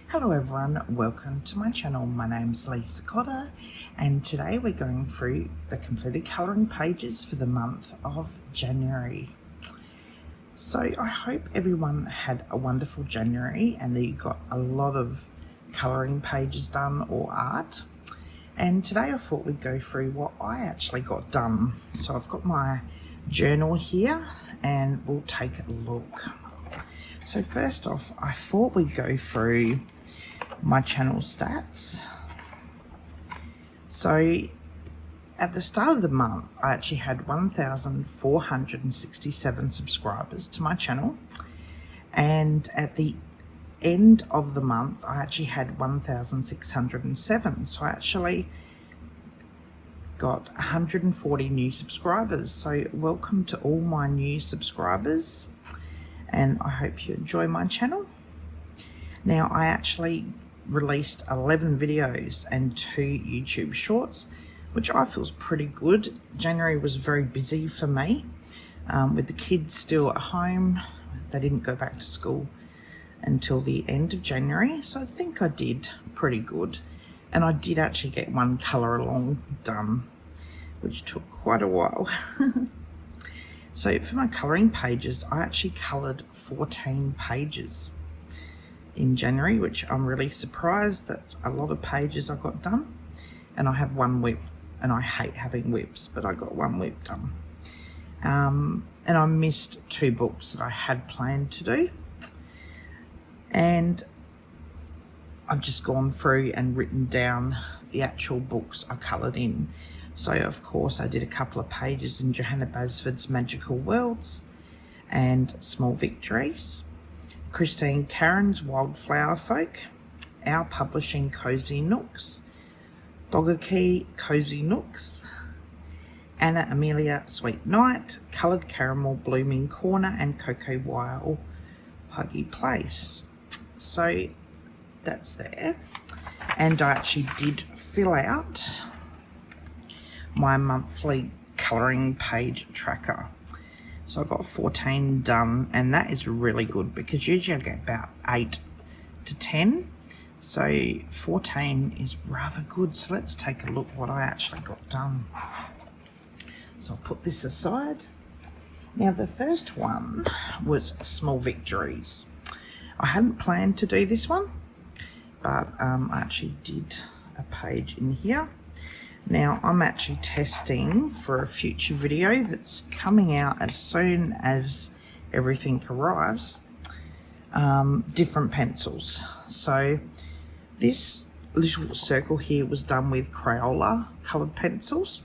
Hello everyone, welcome to my channel. My name's Lisa Cotter and today we're going through the completed colouring pages for the month of January. So I hope everyone had a wonderful January and that you got a lot of colouring pages done or art. And today I thought we'd go through what I actually got done. So I've got my journal here and we'll take a look. So first off, I thought we'd go through my channel stats. So at the start of the month, I actually had 1,467 subscribers to my channel. And at the end of the month, I actually had 1,607. So I actually got 140 new subscribers. So welcome to all my new subscribers. And I hope you enjoy my channel. Now, I actually released 11 videos and 2 YouTube shorts, which I feel is pretty good. January was very busy for me with the kids still at home. They didn't go back to school until the end of January, so I think I did pretty good. And I did actually get one colour along done, which took quite a while. So for my colouring pages, I actually coloured 14 pages in January, which I'm really surprised. That's a lot of pages I got done. And I have one whip, and I hate having whips, but I got one whip done. And I missed 2 books that I had planned to do. And I've just gone through and written down the actual books I coloured in. So of course I did a couple of pages in Johanna Basford's Magical Worlds and Small Victories, Christine Caron's Wildflower Folk, Our Publishing Cozy Nooks, Bogakey Cozy Nooks, Anna Amelia Sweet Night, Coloured Caramel Blooming Corner, and Cocoa Wild Hygge Place. So that's there. And I actually did fill out my monthly colouring page tracker. So I got 14 done, and that is really good because usually I get about 8 to 10. So 14 is rather good. So let's take a look what I actually got done. So I'll put this aside. Now the first one was Small Victories. I hadn't planned to do this one, but I actually did a page in here. Now I'm actually testing for a future video that's coming out as soon as everything arrives, different pencils. So this little circle here was done with Crayola coloured pencils,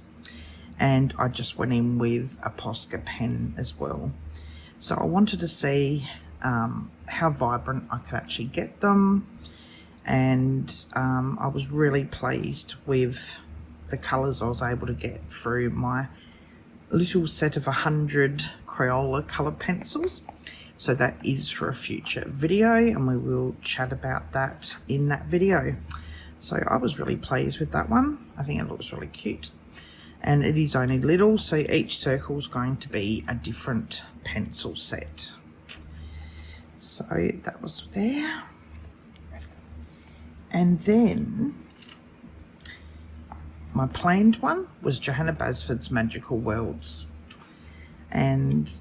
and I just went in with a Posca pen as well. So I wanted to see how vibrant I could actually get them, and I was really pleased with the colours I was able to get through my little set of 100 Crayola coloured pencils. So that is for a future video, and we will chat about that in that video. So I was really pleased with that one. I think it looks really cute, and it is only little, so each circle is going to be a different pencil set. So that was there. And then my planned one was Johanna Basford's Magical Worlds, and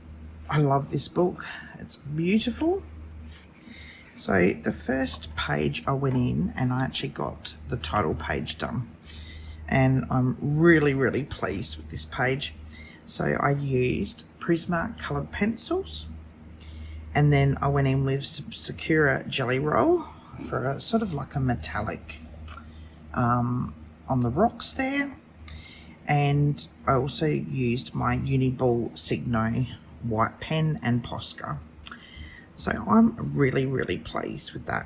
I love this book. It's beautiful. So the first page I went in and I actually got the title page done, and I'm really pleased with this page. So I used Prisma coloured pencils, and then I went in with some Sakura Jelly Roll for a sort of like a metallic on the rocks there, and I also used my Uniball Signo white pen and Posca. So I'm really pleased with that,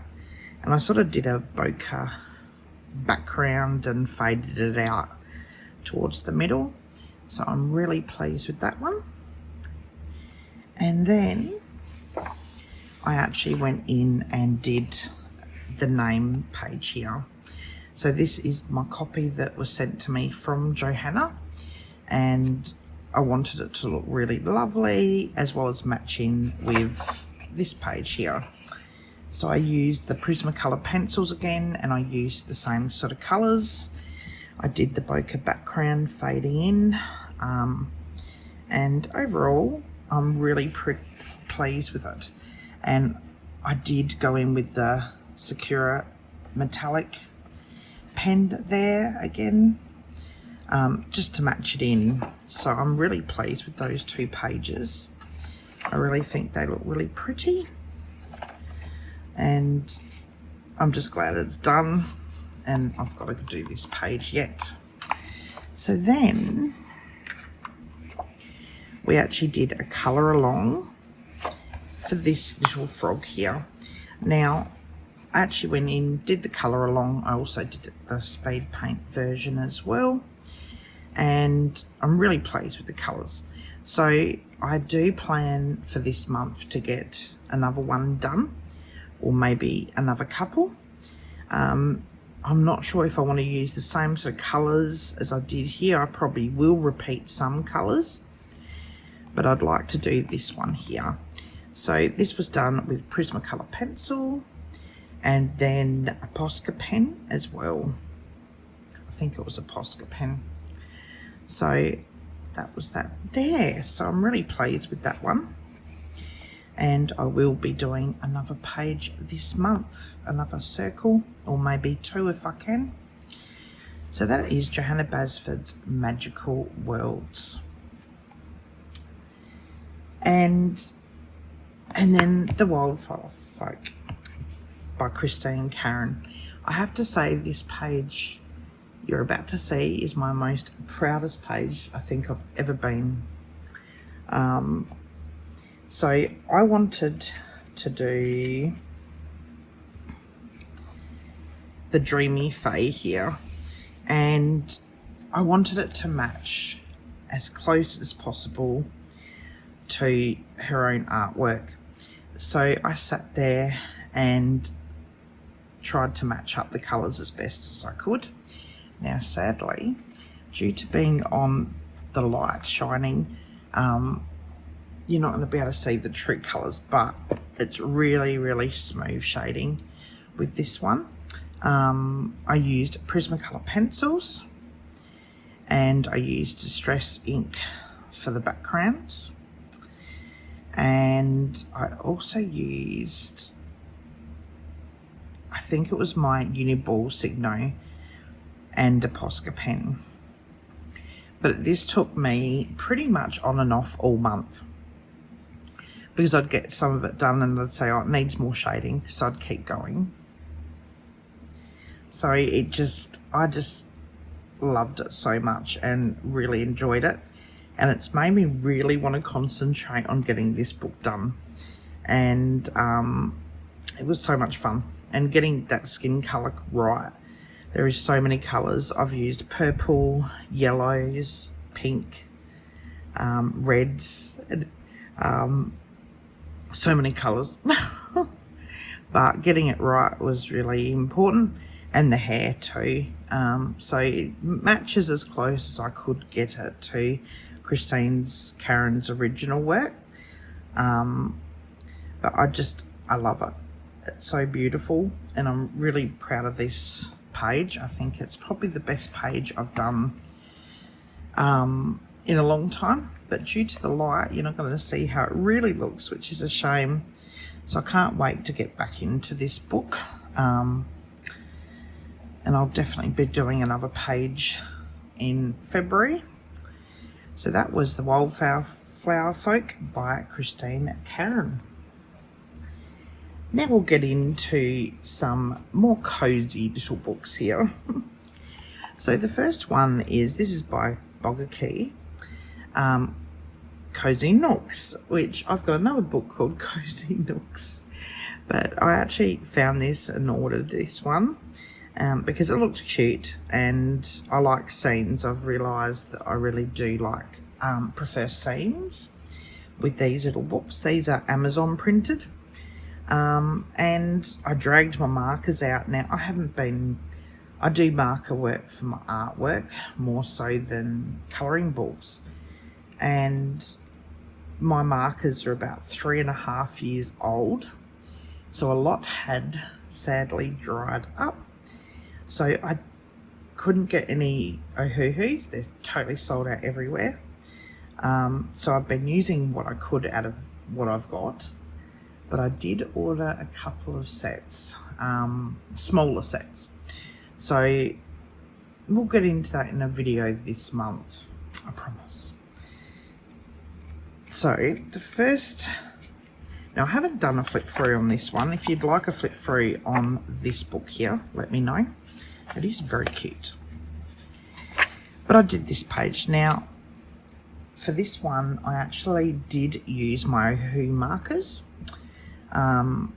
and I sort of did a bokeh background and faded it out towards the middle. So I'm really pleased with that one. And then I actually went in and did the name page here. So this is my copy that was sent to me from Johanna, and I wanted it to look really lovely as well as matching with this page here. So I used the Prismacolor pencils again, and I used the same sort of colours. I did the bokeh background fading in, and overall I'm really pleased with it. And I did go in with the Sakura metallic pen there again, just to match it in. So I'm really pleased with those 2 pages. I really think they look really pretty, and I'm just glad it's done, and I've got to do this page yet. So then we actually did a colour along for this little frog here. Now I actually went in, did the colour along. I also did the spade paint version as well, and I'm really pleased with the colours. So I do plan for this month to get another one done, or maybe another couple. I'm not sure if I want to use the same sort of colours as I did here. I probably will repeat some colours, but I'd like to do this one here. So this was done with Prismacolor pencil and then a Posca pen as well. I think it was a Posca pen. So that was that there. So I'm really pleased with that one. And I will be doing another page this month, another circle, or maybe 2 if I can. So that is Johanna Basford's Magical Worlds. And then the Wildflower Folk by Christine and Karen. I have to say, this page you're about to see is my most proudest page I think I've ever been. So I wanted to do the Dreamy Fae here, and I wanted it to match as close as possible to her own artwork. So I sat there and tried to match up the colours as best as I could. Now sadly, due to being on the light shining, you're not going to be able to see the true colours, but it's really smooth shading with this one. I used Prismacolor pencils, and I used Distress ink for the background, and I also used, I think it was my Uniball Signo and a Posca pen. But this took me pretty much on and off all month, because I'd get some of it done and I'd say, oh, it needs more shading, so I'd keep going. So I just loved it so much and really enjoyed it, and it's made me really want to concentrate on getting this book done. And it was so much fun, and getting that skin colour right. There is so many colours. I've used purple, yellows, pink, reds, and so many colours. But getting it right was really important, and the hair too. So it matches as close as I could get it to Karen's original work. But I love it. It's so beautiful, and I'm really proud of this page. I think it's probably the best page I've done in a long time, but due to the light you're not going to see how it really looks, which is a shame. So I can't wait to get back into this book, and I'll definitely be doing another page in February. So that was the Wildflower Folk by Christine and Karen. Now we'll get into some more cozy little books here. So the first one is, this is by Bogakey, Cozy Nooks, which I've got another book called Cozy Nooks, but I actually found this and ordered this one because it looked cute and I like scenes. I've realised that I really do like prefer scenes with these little books. These are Amazon printed. And I dragged my markers out. Now I do marker work for my artwork more so than colouring books, and my markers are about 3.5 years old, so a lot had sadly dried up, so I couldn't get any Ohuhus. They're totally sold out everywhere. So I've been using what I could out of what I've got, but I did order a couple of sets, smaller sets, so we'll get into that in a video this month, I promise. So the first, now I haven't done a flip through on this one. If you'd like a flip through on this book here, let me know. It is very cute. But I did this page. Now, for this one, I actually did use my Ohuhu markers. And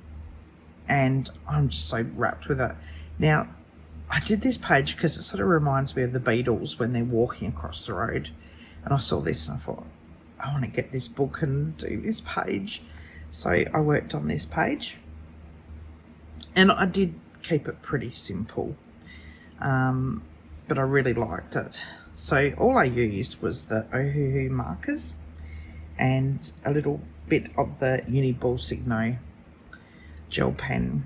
I'm just so wrapped with it. Now, I did this page because it sort of reminds me of the Beatles when they're walking across the road. And I saw this and I thought, I want to get this book and do this page. So I worked on this page. And I did keep it pretty simple. But I really liked it. So all I used was the Ohuhu markers and a little bit of the Uniball Signo gel pen.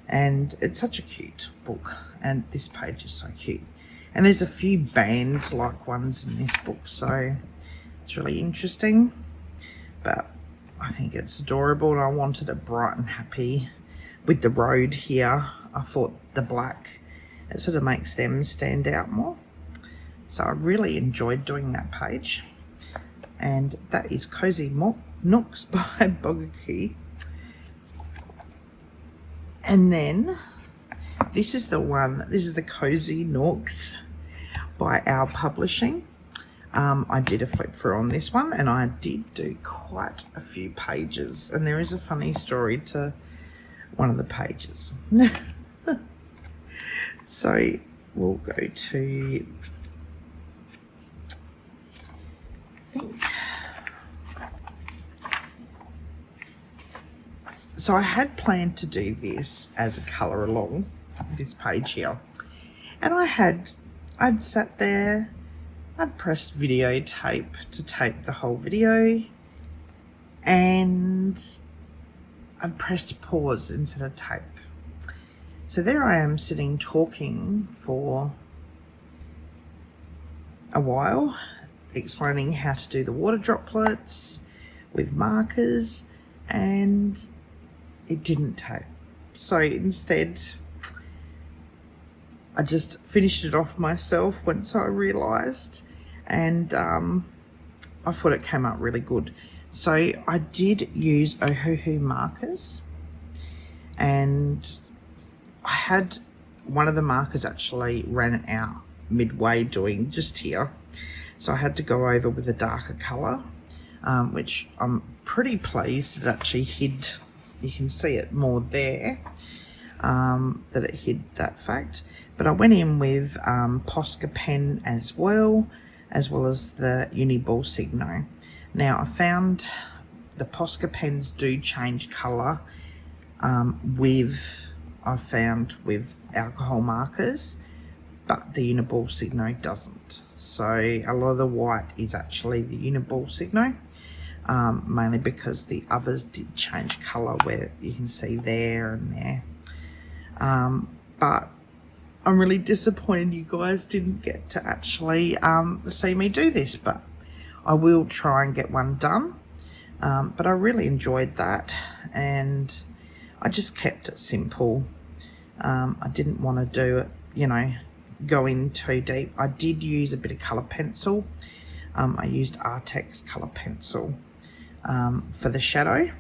And it's such a cute book, and this page is so cute. And there's a few band-like ones in this book, so it's really interesting. But I think it's adorable, and I wanted it bright and happy. With the road here, I thought the black, it sort of makes them stand out more. So I really enjoyed doing that page. And that is Cozy Nooks by Bogaki. And then this is the one, this is the Cozy Nooks by Our Publishing. I did a flip through on this one, and I did do quite a few pages, and there is a funny story to one of the pages. So we'll go to, I think, so I had planned to do this as a colour along, this page here. And I'd sat there, I'd pressed videotape to tape the whole video, and I'd pressed pause instead of tape. So there I am sitting talking for a while, explaining how to do the water droplets with markers, and it didn't tape. So instead, I just finished it off myself once I realised, and I thought it came out really good. So I did use Ohuhu markers, and I had one of the markers actually ran out midway doing just here. So I had to go over with a darker colour, which I'm pretty pleased it actually hid. You can see it more there, that it hid that fact. But I went in with Posca pen as well as the Uniball Signo. Now I found the Posca pens do change colour with alcohol markers, but the Uniball Signo doesn't. So a lot of the white is actually the Uniball Signo. Mainly because the others did change colour, where you can see there and there. But I'm really disappointed you guys didn't get to actually see me do this, but I will try and get one done. But I really enjoyed that, and I just kept it simple. I didn't want to do it, you know, go in too deep. I did use a bit of colour pencil. I used Artex colour pencil for the shadow.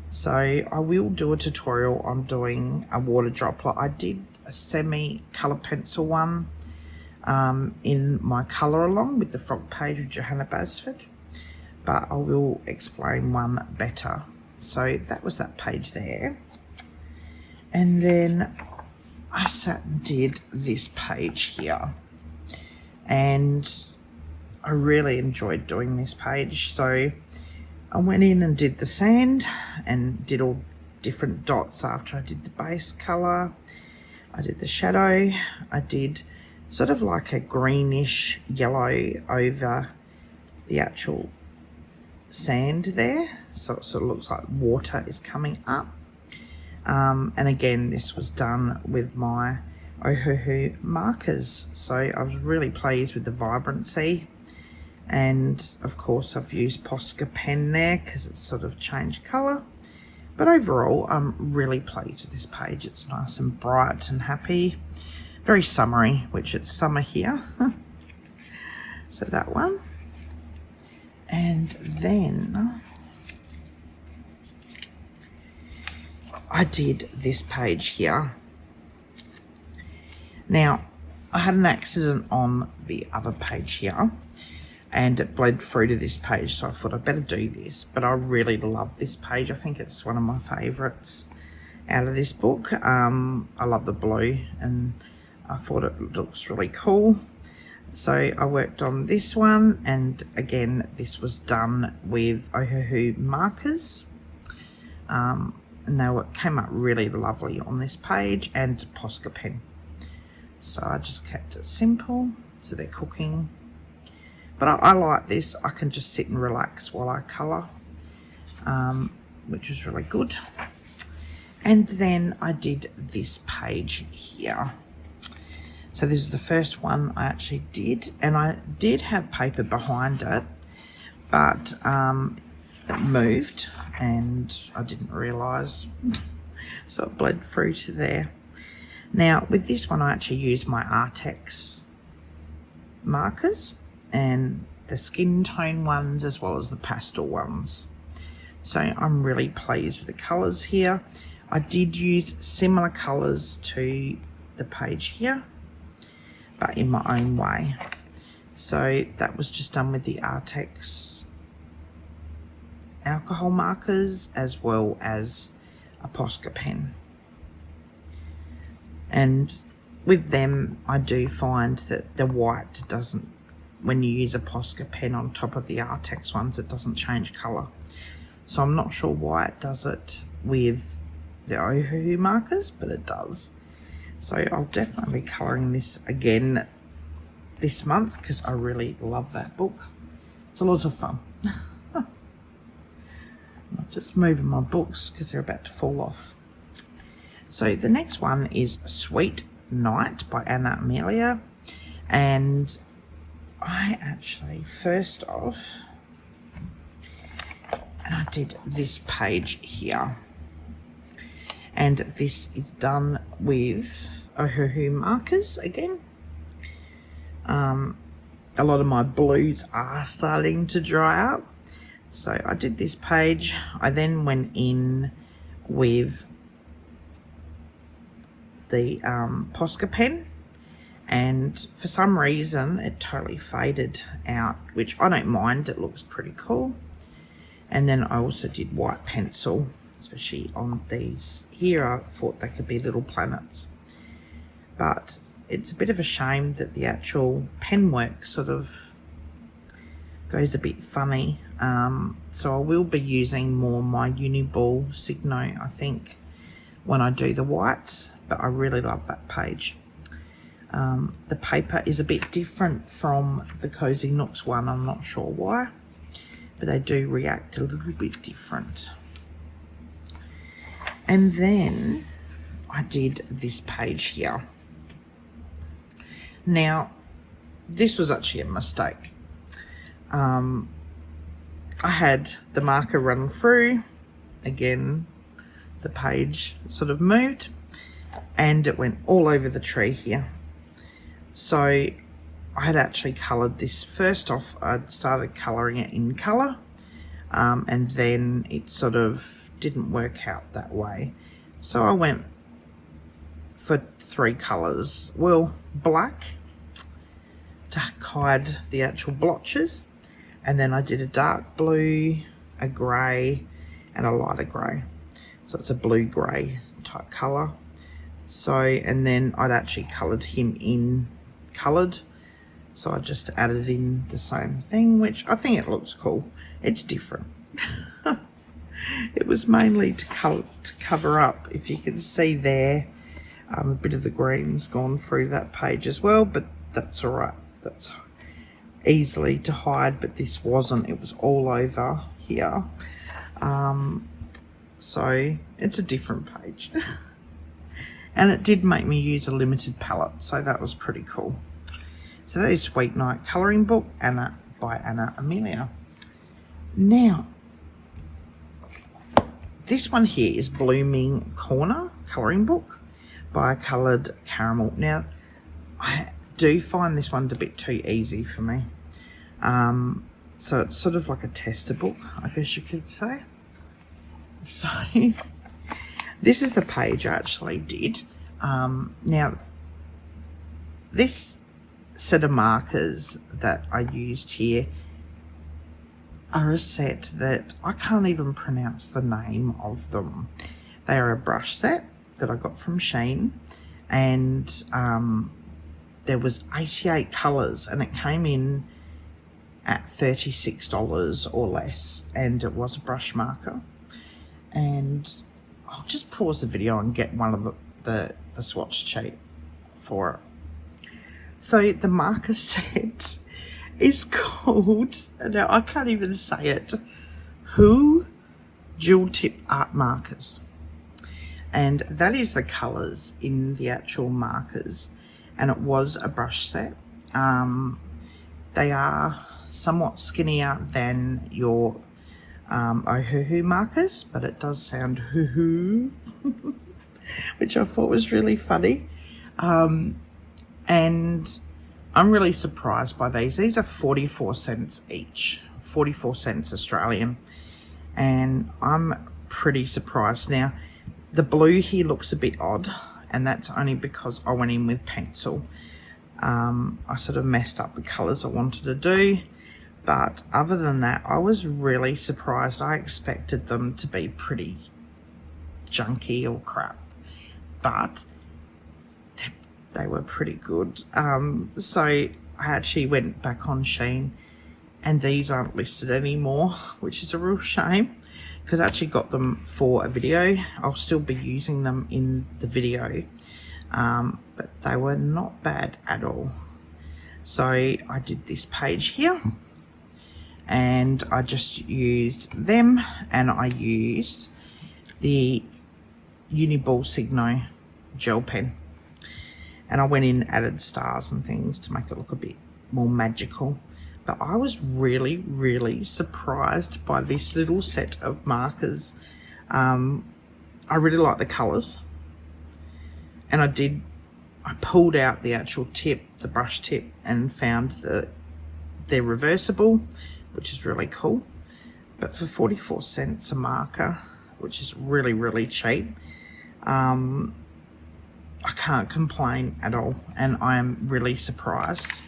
So I will do a tutorial on doing a water droplet. I did a semi colour pencil one in my colour along with the front page of Johanna Basford, but I will explain one better. So that was that page there. And then I sat and did this page here, and I really enjoyed doing this page. So I went in and did the sand and did all different dots after I did the base colour. I did the shadow. I did sort of like a greenish yellow over the actual sand there. So it sort of looks like water is coming up. And again, this was done with my Ohuhu markers. So I was really pleased with the vibrancy. And of course I've used Posca pen there because it's sort of changed colour. But overall, I'm really pleased with this page. It's nice and bright and happy. Very summery, which it's summer here. So that one. And then I did this page here. Now, I had an accident on the other page here, and it bled through to this page, so I thought I'd better do this. But I really love this page. I think it's one of my favourites out of this book. I love the blue, and I thought it looks really cool. So I worked on this one, and again, this was done with Ohuhu markers. And they came up really lovely on this page, and Posca pen. So I just kept it simple, so they're cooking. But I like this. I can just sit and relax while I colour, which was really good. And then I did this page here. So this is the first one I actually did, and I did have paper behind it, but it moved and I didn't realise, so it bled through to there. Now with this one I actually used my Artex markers, and the skin tone ones as well as the pastel ones. So I'm really pleased with the colours here. I did use similar colours to the page here, but in my own way. So that was just done with the Artex alcohol markers as well as a Posca pen. And with them, I do find that the white doesn't, when you use a Posca pen on top of the Artex ones, it doesn't change colour. So I'm not sure why it does it with the Ohuhu markers, but it does. So I'll definitely be colouring this again this month because I really love that book. It's a lot of fun. I'm just moving my books because they're about to fall off. So the next one is Sweet Night by Anna Amelia. And I actually, first off, and I did this page here. And this is done with Ohuhu markers again. A lot of my blues are starting to dry up. So I did this page. I then went in with the Posca pen, and for some reason it totally faded out, which I don't mind. It looks pretty cool. And then I also did white pencil, especially on these here. I thought they could be little planets, but it's a bit of a shame that the actual pen work sort of goes a bit funny. So I will be using more my Uniball Signo, I think, when I do the whites, but I really love that page. The paper is a bit different from the Cozy Nooks one. I'm not sure why, but they do react a little bit different. And then I did this page here. Now, this was actually a mistake. I had the marker run through. Again, the page sort of moved and it went all over the tree here. So I had actually coloured this. First off, I'd started colouring it in colour, and then it sort of didn't work out that way. So I went for 3 colours. Well, black to hide the actual blotches, and then I did a dark blue, a grey, and a lighter grey. So it's a blue-grey type colour. So, and then I'd actually coloured him in coloured. So I just added in the same thing, which I think it looks cool. It's different. It was mainly to cover up, if you can see there, a bit of the green's gone through that page as well, but that's all right. That's easily to hide, but this wasn't. It was all over here. So it's a different page. And it did make me use a limited palette, so that was pretty cool. So that is Sweet Night Colouring Book, Anna by Anna Amelia. Now, this one here is Blooming Corner Colouring Book by Coloured Caramel. Now, I do find this one a bit too easy for me. So it's sort of like a tester book, I guess you could say. So this is the page I actually did. Now, this set of markers that I used here are a set that I can't even pronounce the name of them. They are a brush set that I got from Shein, and there was 88 colours, and it came in at $36 or less, and it was a brush marker. And I'll just pause the video and get one of the swatch sheet for it. So the marker set is called, now I can't even say it, Hygge Dual Tip Art Markers. And that is the colours in the actual markers, and it was a brush set. They are somewhat skinnier than your Ohuhu markers, but it does sound hoo-hoo, which I thought was really funny. And I'm really surprised by these. These are 44 cents each, 44 cents Australian, and I'm pretty surprised. Now, the blue here looks a bit odd, and that's only because I went in with pencil. I sort of messed up the colours I wanted to do, but other than that, I was really surprised. I expected them to be pretty junky or crap, but they were pretty good. So I actually went back on Shein, and these aren't listed anymore, which is a real shame, because I actually got them for a video. I'll still be using them in the video, but they were not bad at all. So I did this page here, and I just used them, and I used the Uniball Signo gel pen, and I went in and added stars and things to make it look a bit more magical. But I was really, really surprised by this little set of markers. I really like the colours, and I pulled out the actual tip, the brush tip, and found that they're reversible, which is really cool. But for 44 cents a marker, which is really, really cheap, I can't complain at all, and I am really surprised.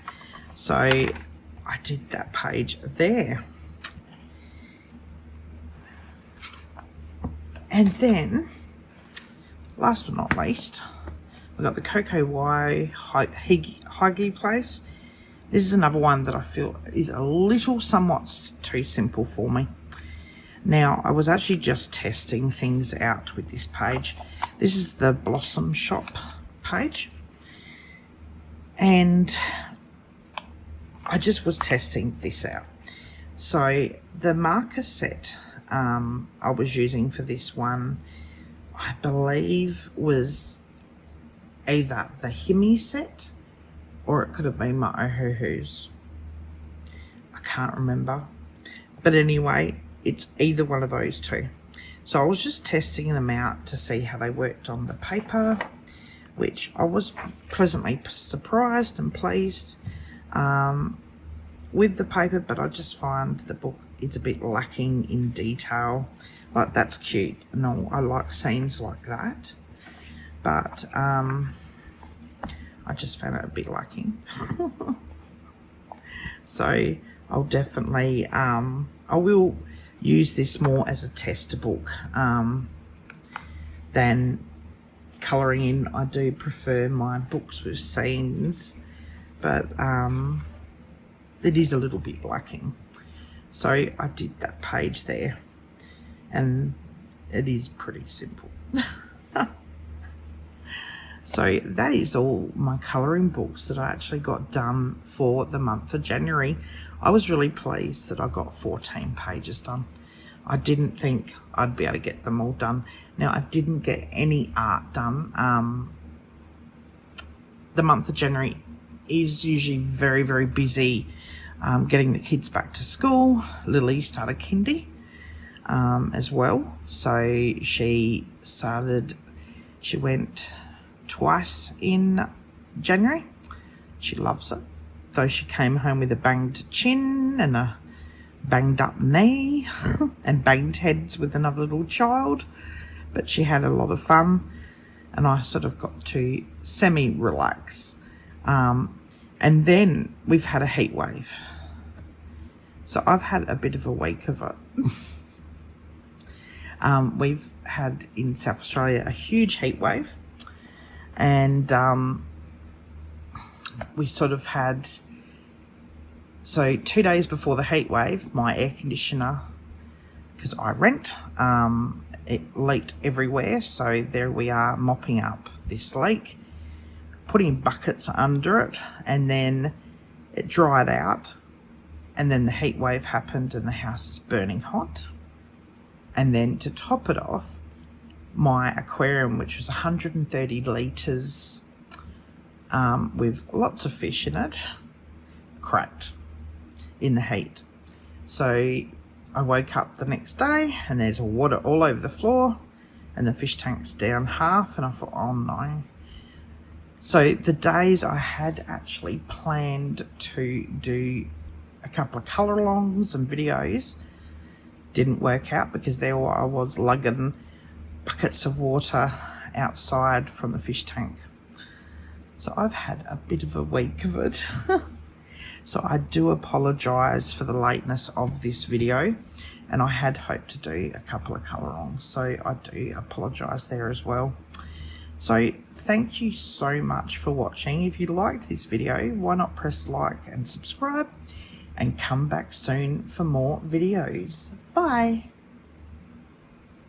So I did that page there. And then, last but not least, we got the Coco Y Hygge place. This is another one that I feel is a little somewhat too simple for me. Now, I was actually just testing things out with this page. This is the Blossom Shop page, and I just was testing this out. So the marker set I was using for this one, I believe, was either the Hygge set, or it could have been my Ohuhu's. I can't remember. But anyway, it's either one of those two. So I was just testing them out to see how they worked on the paper, which I was pleasantly surprised and pleased with the paper, but I just find the book is a bit lacking in detail. Like, that's cute and all, I like scenes like that, but I just found it a bit lacking. So I'll definitely I will use this more as a tester book than colouring in. I do prefer my books with scenes, but it is a little bit lacking. So I did that page there, and it is pretty simple. So that is all my colouring books that I actually got done for the month of January. I was really pleased that I got 14 pages done. I didn't think I'd be able to get them all done. Now, I didn't get any art done. The month of January is usually very, very busy getting the kids back to school. Lily started kindy as well. So she went twice in January. She loves it. Though she came home with a banged chin and a banged up knee and banged heads with another little child. But she had a lot of fun, and I sort of got to semi-relax. And then we've had a heat wave. So I've had a bit of a week of it. We've had in South Australia a huge heat wave, and we sort of had, so 2 days before the heat wave, my air conditioner, because I rent, it leaked everywhere. So there we are mopping up this leak, putting buckets under it, and then it dried out, and then the heat wave happened and the house is burning hot. And then to top it off, my aquarium, which was 130 litres with lots of fish in it, cracked in the heat. So I woke up the next day and there's water all over the floor and the fish tank's down half, and I thought, oh no. So the days I had actually planned to do a couple of colour alongs and videos didn't work out, because there I was lugging buckets of water outside from the fish tank. So I've had a bit of a week of it. So I do apologise for the lateness of this video, and I had hoped to do a couple of colour-alongs, so I do apologise there as well. So thank you so much for watching. If you liked this video, why not press like and subscribe, and come back soon for more videos. Bye.